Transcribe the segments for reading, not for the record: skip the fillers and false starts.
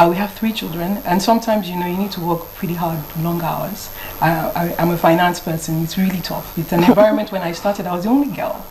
We have 3 children, and sometimes, you need to work pretty hard, long hours. I'm a finance person. It's really tough. It's an environment. When I started, I was the only girl.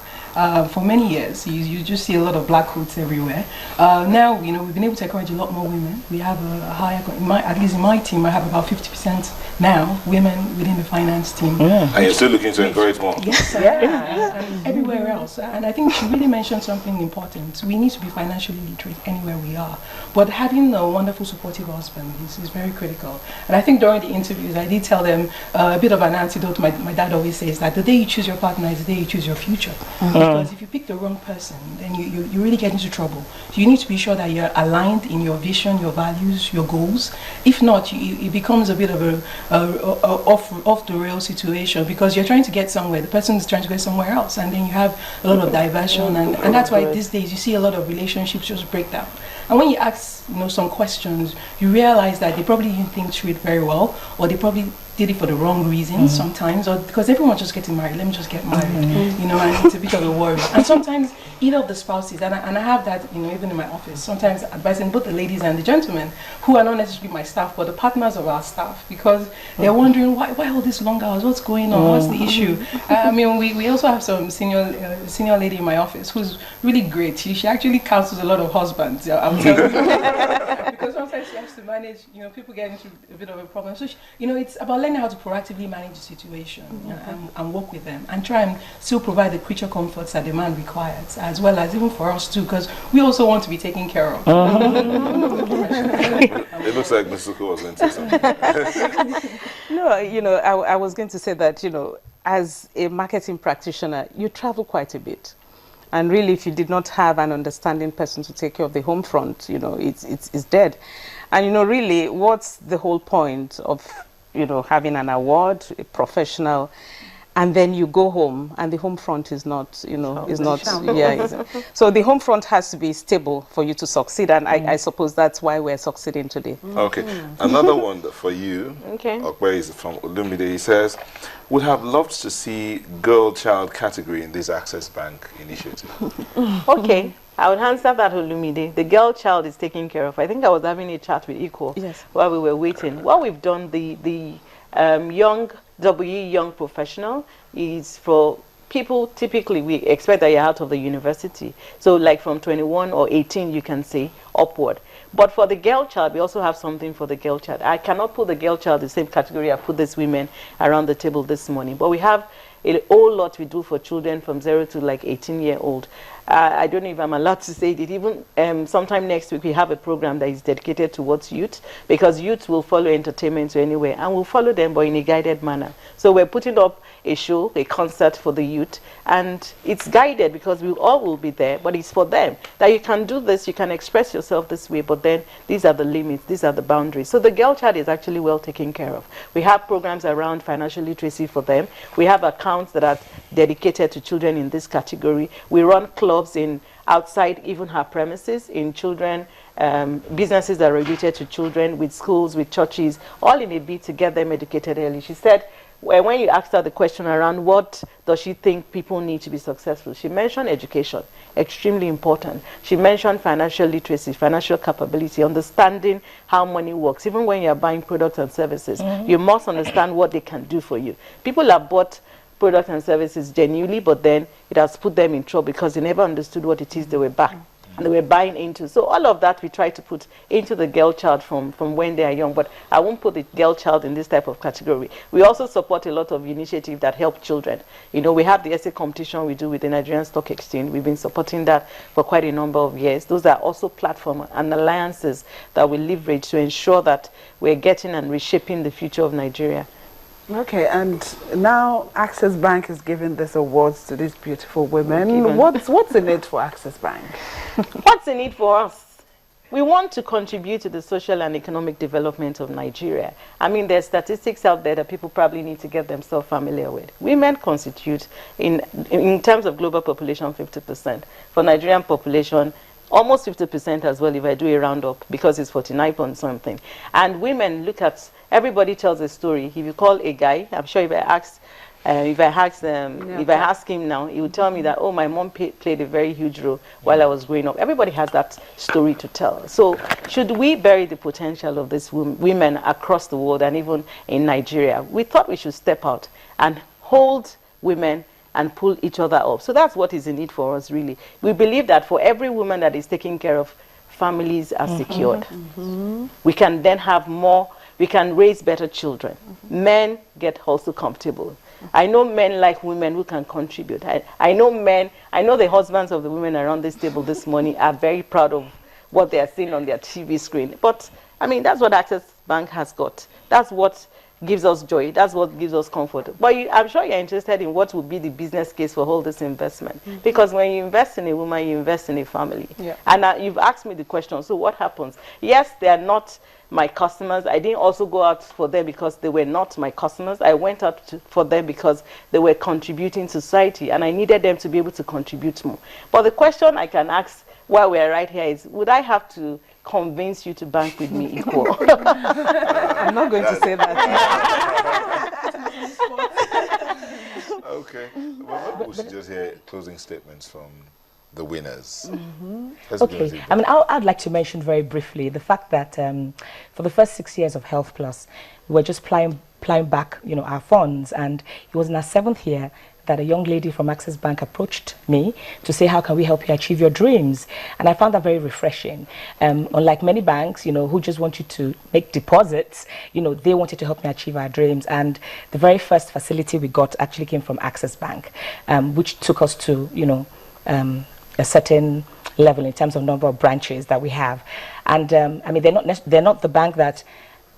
For many years, you just see a lot of black coats everywhere. Now, we've been able to encourage a lot more women. We have a higher, at least in my team, I have about 50% now women within the finance team. And you're still looking to encourage more? Yes, and everywhere else. And I think she really mentioned something important. We need to be financially literate anywhere we are. But having a wonderful, supportive husband is very critical. And I think during the interviews, I did tell them a bit of an antidote. My dad always says that the day you choose your partner is the day you choose your future. Because if you pick the wrong person, then you really get into trouble. So you need to be sure that you're aligned in your vision, your values, your goals. If not, it becomes a bit of a off the rail situation, because you're trying to get somewhere, the person is trying to go somewhere else, and then you have a lot of diversion, and that's why these days you see a lot of relationships just break down. And when you ask some questions, you realize that they probably didn't think through it very well, or they probably did it for the wrong reasons sometimes, or because everyone's just getting married, let me just get married, and it's a bit of a worry. And sometimes either of the spouses, and I have that, even in my office, sometimes advising both the ladies and the gentlemen, who are not necessarily my staff, but the partners of our staff, because they're wondering, why all these long hours, what's going on, what's the issue? We also have some senior lady in my office who's really great. She actually counsels a lot of husbands, I'll tell you. Because sometimes she has to manage, people get into a bit of a problem. So, it's about learning how to proactively manage the situation and work with them, and try and still provide the creature comforts that the man requires, as well as even for us too, because we also want to be taken care of. It looks like Mrs. Suko was going to say something. No, I was going to say that, as a marketing practitioner, you travel quite a bit. And really, if you did not have an understanding person to take care of the home front, it's dead. And, really, what's the whole point of having an award, a professional, and then you go home and the home front is not, so the home front has to be stable for you to succeed, and I suppose that's why we're succeeding today. Okay, another one for you. Okay. Okwe is from Olumide. He says, would have loved to see girl-child category in this Access Bank initiative. Okay. I would answer that, Olumide. The girl child is taken care of. I think I was having a chat with Equal while we were waiting. What we've done, the young professional is for people, typically we expect that you're out of the university. So like from 21 or 18, you can say upward. But for the girl child, we also have something for the girl child. I cannot put the girl child in the same category I put these women around the table this morning. But we have a whole lot we do for children from 0 to like 18-year-old. I don't know if I'm allowed to say it. Even sometime next week, we have a program that is dedicated towards youth, because youth will follow entertainment to anywhere, and we'll follow them, but in a guided manner. So we're putting up a show, a concert for the youth, and it's guided because we all will be there, but it's for them that you can do this, you can express yourself this way, but then these are the limits, these are the boundaries. So the girl child is actually well taken care of. We have programs around financial literacy for them. We have accounts that are dedicated to children in this category. We run clubs in outside even her premises, in children, businesses that are related to children, with schools, with churches, all in a bid to get them educated early. She said, when you asked her the question around what does she think people need to be successful, she mentioned education, extremely important. She mentioned financial literacy, financial capability, understanding how money works. Even when you're buying products and services, you must understand what they can do for you. People have bought products and services genuinely, but then it has put them in trouble because they never understood what it is they were buying into. So all of that we try to put into the girl child from when they are young, but I won't put the girl child in this type of category. We also support a lot of initiatives that help children. We have the essay competition we do with the Nigerian Stock Exchange. We've been supporting that for quite a number of years. Those are also platforms and alliances that we leverage to ensure that we're getting and reshaping the future of Nigeria. Okay, and now Access Bank is giving these awards to these beautiful women. What's in it for Access Bank? What's in it for us? We want to contribute to the social and economic development of Nigeria. I mean, there's statistics out there that people probably need to get themselves familiar with. Women constitute, in terms of global population, 50%. For Nigerian population, almost 50% as well, if I do a roundup, because it's 49 point something. And women, look at, everybody tells a story. If you call a guy, I'm sure if I asked If I ask him now, he would tell me that, oh, my mom played a very huge role while I was growing up. Everybody has that story to tell. So should we bury the potential of these women across the world and even in Nigeria? We thought we should step out and hold women and pull each other up. So that's what is in it for us, really. We believe that for every woman that is taken care of, families are secured. We can then have more, we can raise better children. Men get also comfortable. I know men like women who can contribute. I know the husbands of the women around this table this morning are very proud of what they are seeing on their TV screen. But, I mean, that's what Access Bank has got. That's what gives us joy. That's what gives us comfort. But I'm sure you're interested in what would be the business case for all this investment. Because when you invest in a woman, you invest in a family. Yeah. And you've asked me the question, so what happens? Yes, they are not my customers. I didn't also go out for them because they were not my customers. I went out for them because they were contributing to society, and I needed them to be able to contribute more. But the question I can ask while we're right here is, would I have to convince you to bank with me equal? I'm not going to say that. Okay. Well, maybe we should just hear closing statements from the winners. Okay. I mean, I'd like to mention very briefly the fact that for the first 6 years of Health Plus, we were just plowing back, our funds, and it was in our 7th year that a young lady from Access Bank approached me to say, how can we help you achieve your dreams? And I found that very refreshing. Unlike many banks, who just want you to make deposits, they wanted to help me achieve our dreams. And the very first facility we got actually came from Access Bank, which took us to, a certain level in terms of number of branches that we have. And I mean, they're not the bank that,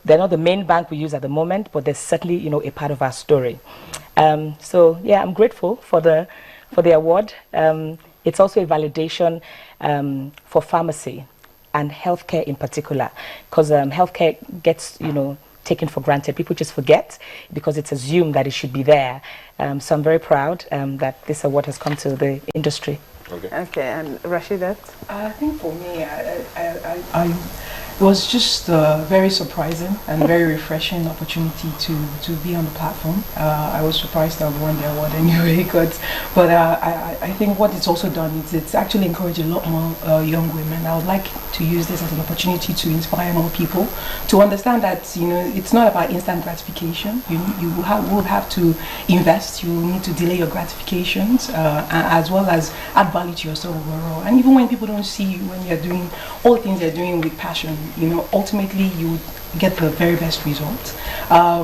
they're not the main bank we use at the moment, but they're certainly, a part of our story. So yeah, I'm grateful for the award. It's also a validation for pharmacy and healthcare in particular, because healthcare gets, taken for granted. People just forget because it's assumed that it should be there. So I'm very proud that this award has come to the industry. Okay, and Rashidat? I think for me, it was just a very surprising and very refreshing opportunity to be on the platform. I was surprised that I won the award anyway, but I think what it's also done is it's actually encouraged a lot more young women. I would like to use this as an opportunity to inspire more people to understand that it's not about instant gratification. You will have to invest. You need to delay your gratifications as well as add value to yourself overall. And even when people don't see you, when you're doing all the things you're doing with passion, ultimately you would get the very best results. I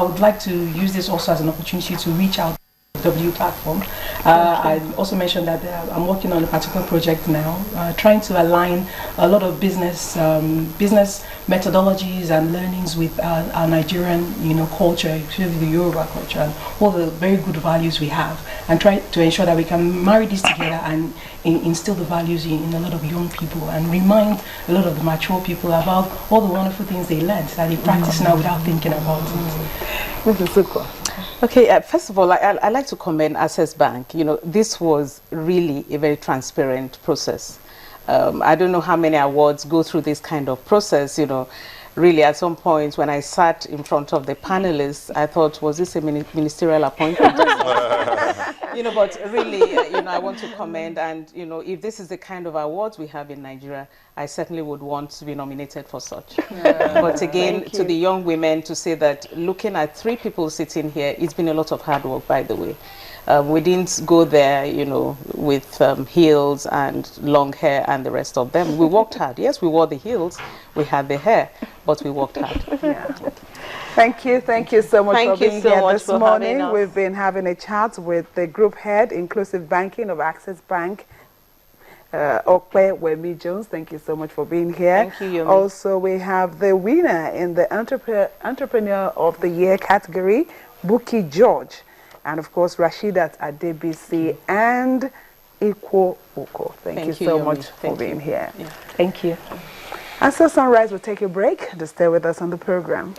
would like to use this also as an opportunity to reach out to the W platform. I also mentioned that I'm working on a particular project now, trying to align a lot of business methodologies and learnings with our Nigerian, culture, especially the Yoruba culture, and all the very good values we have, and try to ensure that we can marry this together and instill the values in a lot of young people and remind a lot of the mature people about all the wonderful things they learned that they practice now without thinking about it. This is super. Okay, first of all, I like to commend Access Bank. This was really a very transparent process. I don't know how many awards go through this kind of process, Really, at some point, when I sat in front of the panelists, I thought, was this a ministerial appointment? But really, I want to commend, and, if this is the kind of awards we have in Nigeria, I certainly would want to be nominated for such. But again, to the young women, to say that looking at 3 people sitting here, it's been a lot of hard work, by the way. We didn't go there, with heels and long hair and the rest of them. We worked hard. Yes, we wore the heels, we had the hair, but we worked hard. Yeah. Thank you so much for being here this morning. We've been having a chat with the group head, Inclusive Banking of Access Bank, Okpe Wemi Jones. Thank you so much for being here. Thank you, Yomi. Also, we have the winner in the Entrepreneur of the Year category, Buki George. And of course, Rashidat Adebisi and Ikwo Uko. Thank you so much for being here. Yeah. Thank you. And so Sunrise will take a break to stay with us on the program.